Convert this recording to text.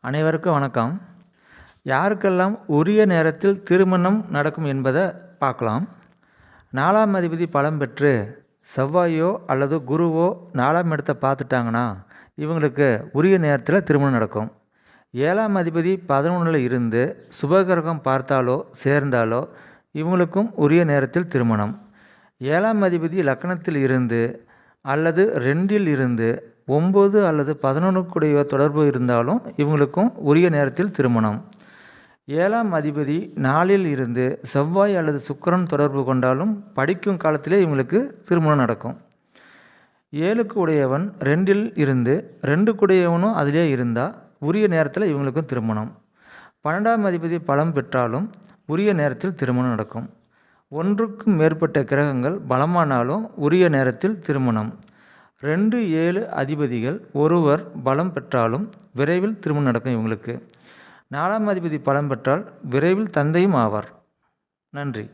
அனைவருக்கும் வணக்கம். யாருக்கெல்லாம் உரிய நேரத்தில் திருமணம் நடக்கும் என்பதை பார்க்கலாம். 4ஆம் அதிபதி பலம் பெற்று செவ்வாயோ அல்லது குருவோ 4ஆம் இடத்தை பார்த்துட்டாங்கன்னா இவங்களுக்கு உரிய நேரத்தில் திருமணம் நடக்கும். 7ஆம் அதிபதி 11ல் இருந்து சுபகிரகம் பார்த்தாலோ சேர்ந்தாலோ இவங்களுக்கும் உரிய நேரத்தில் திருமணம். 7ஆம் அதிபதி லக்னத்தில் இருந்து அல்லது 2ல் இருந்து 9 அல்லது 11 தொடர்பு இருந்தாலும் இவங்களுக்கும் உரிய நேரத்தில் திருமணம். 7ஆம் அதிபதி 4ல் இருந்து செவ்வாய் அல்லது சுக்கிரன் தொடர்பு கொண்டாலும் படிக்கும் காலத்திலே இவங்களுக்கு திருமணம் நடக்கும். 7க்கு உடையவன் 2ல் இருந்து 2க்கு உடையவனும் அதிலே இருந்தால் உரிய நேரத்தில் இவங்களுக்கும் திருமணம். 12ஆம் அதிபதி பலம் பெற்றாலும் உரிய நேரத்தில் திருமணம் நடக்கும். 1க்கும் மேற்பட்ட கிரகங்கள் பலமானாலும் உரிய நேரத்தில் திருமணம். 2, 7 அதிபதிகள் ஒருவர் பலம் பெற்றாலும் விரைவில் திருமணம் நடக்கும் இவங்களுக்கு. 4ஆம் அதிபதி பலம் பெற்றால் விரைவில் தந்தையும் ஆவார். நன்றி.